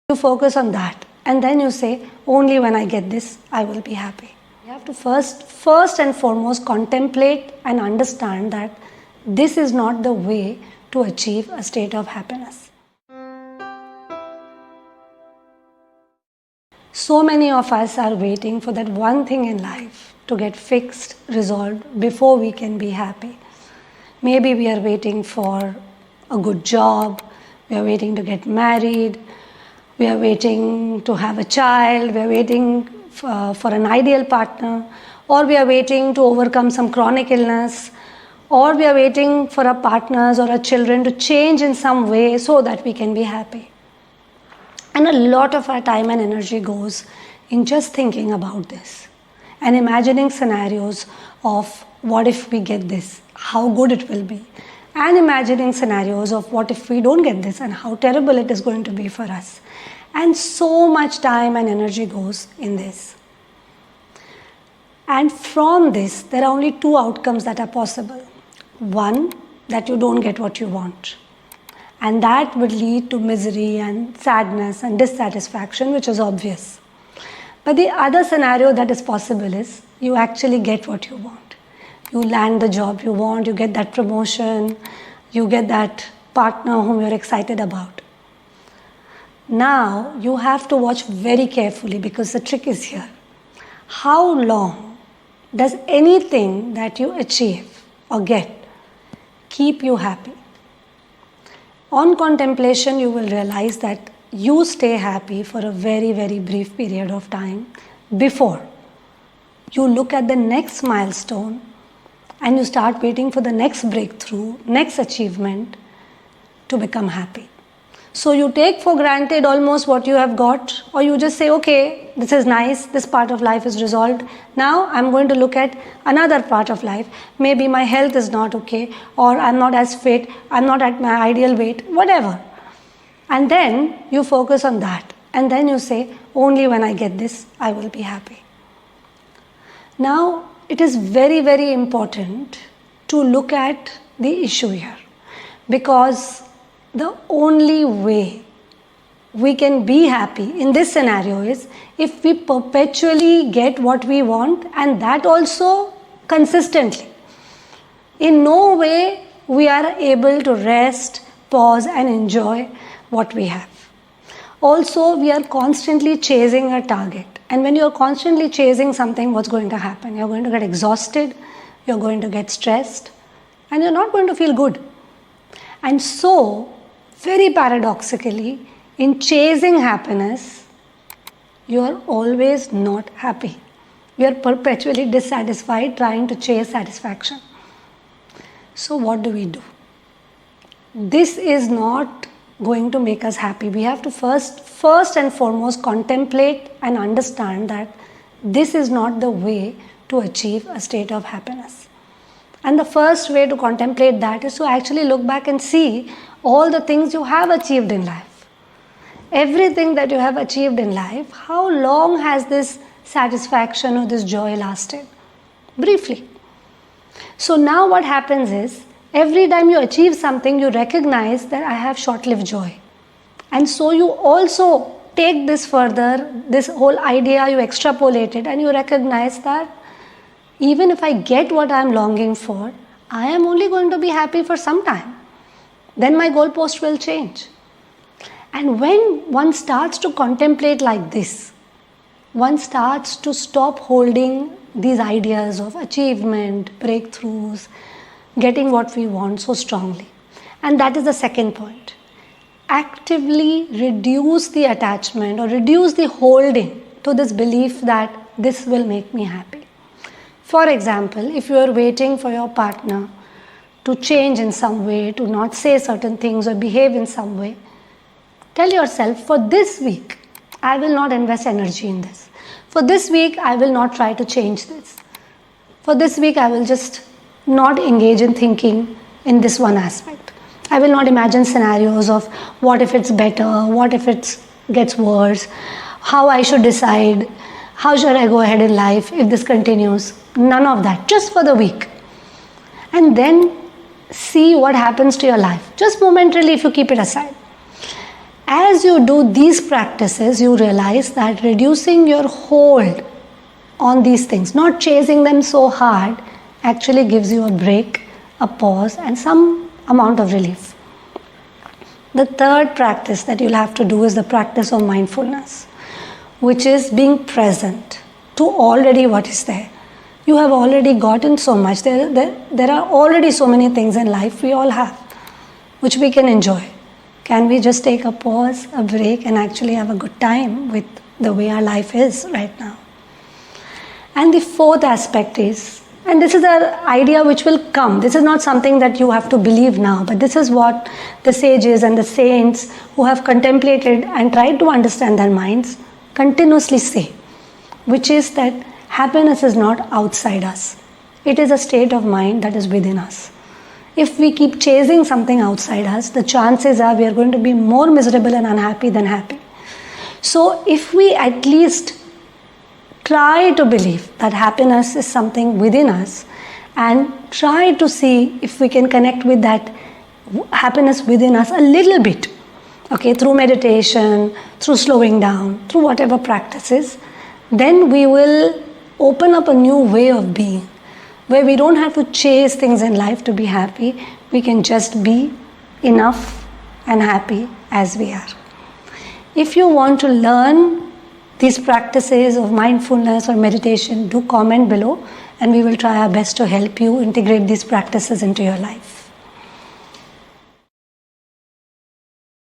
You focus on that and then you say, only when I get this, I will be happy. You have to first and foremost contemplate and understand that this is not the way to achieve a state of happiness. So many of us are waiting for that one thing in life to get fixed, resolved before we can be happy. Maybe we are waiting for a good job, we are waiting to get married, we are waiting to have a child, we are waiting for an ideal partner, or we are waiting to overcome some chronic illness, or we are waiting for our partners or our children to change in some way so that we can be happy. And a lot of our time and energy goes in just thinking about this and imagining scenarios of what if we get this, how good it will be, and imagining scenarios of what if we don't get this and how terrible it is going to be for us. And so much time and energy goes in this. And from this, there are only two outcomes that are possible. One, that you don't get what you want. And that would lead to misery and sadness and dissatisfaction, which is obvious. But the other scenario that is possible is you actually get what you want. You land the job you want, you get that promotion, you get that partner whom you're excited about. Now you have to watch very carefully because the trick is here. How long does anything that you achieve or get keep you happy? On contemplation, you will realize that you stay happy for a very, very brief period of time before you look at the next milestone and you start waiting for the next breakthrough, next achievement to become happy. So you take for granted almost what you have got, or you just say, okay, this is nice, this part of life is resolved. Now I'm going to look at another part of life. Maybe my health is not okay, or I'm not as fit, I'm not at my ideal weight, whatever. And then you focus on that. And then you say, only when I get this, I will be happy. Now, it is very, very important to look at the issue here, because the only way we can be happy in this scenario is if we perpetually get what we want, and that also consistently. In no way we are able to rest, pause and enjoy what we have. Also, we are constantly chasing a target. And when you are constantly chasing something, what's going to happen? You're going to get exhausted, you're going to get stressed, and you're not going to feel good. And so, very paradoxically, in chasing happiness, you are always not happy. You are perpetually dissatisfied trying to chase satisfaction. So what do? This is not going to make us happy. We have to first and foremost contemplate and understand that this is not the way to achieve a state of happiness. And the first way to contemplate that is to actually look back and see all the things you have achieved in life. Everything that you have achieved in life, how long has this satisfaction or this joy lasted? Briefly. So now what happens is, every time you achieve something, you recognize that I have short-lived joy. And so you also take this further, this whole idea, you extrapolate it and you recognize that even if I get what I am longing for, I am only going to be happy for some time. Then my goalpost will change. And when one starts to contemplate like this, one starts to stop holding these ideas of achievement, breakthroughs, getting what we want so strongly. And that is the second point. Actively reduce the attachment or reduce the holding to this belief that this will make me happy. For example, if you are waiting for your partner to change in some way, to not say certain things or behave in some way, tell yourself, for this week, I will not invest energy in this. For this week, I will not try to change this. For this week, I will just not engage in thinking in this one aspect. I will not imagine scenarios of what if it's better, what if it gets worse, how I should decide, how should I go ahead in life if this continues. None of that, just for the week. And then see what happens to your life, just momentarily if you keep it aside. As you do these practices, you realize that reducing your hold on these things, not chasing them so hard, actually gives you a break, a pause, and some amount of relief. The third practice that you'll have to do is the practice of mindfulness, which is being present to already what is there. You have already gotten so much. There are already so many things in life we all have, which we can enjoy. Can we just take a pause, a break, and actually have a good time with the way our life is right now? And the fourth aspect is, and this is an idea which will come. This is not something that you have to believe now, but this is what the sages and the saints who have contemplated and tried to understand their minds continuously say, which is that happiness is not outside us. It is a state of mind that is within us. If we keep chasing something outside us, the chances are we are going to be more miserable and unhappy than happy. So if we at least try to believe that happiness is something within us and try to see if we can connect with that happiness within us a little bit, okay, through meditation, through slowing down, through whatever practices, then we will open up a new way of being where we don't have to chase things in life to be happy. We can just be enough and happy as we are. If you want to learn these practices of mindfulness or meditation, do comment below and we will try our best to help you integrate these practices into your life.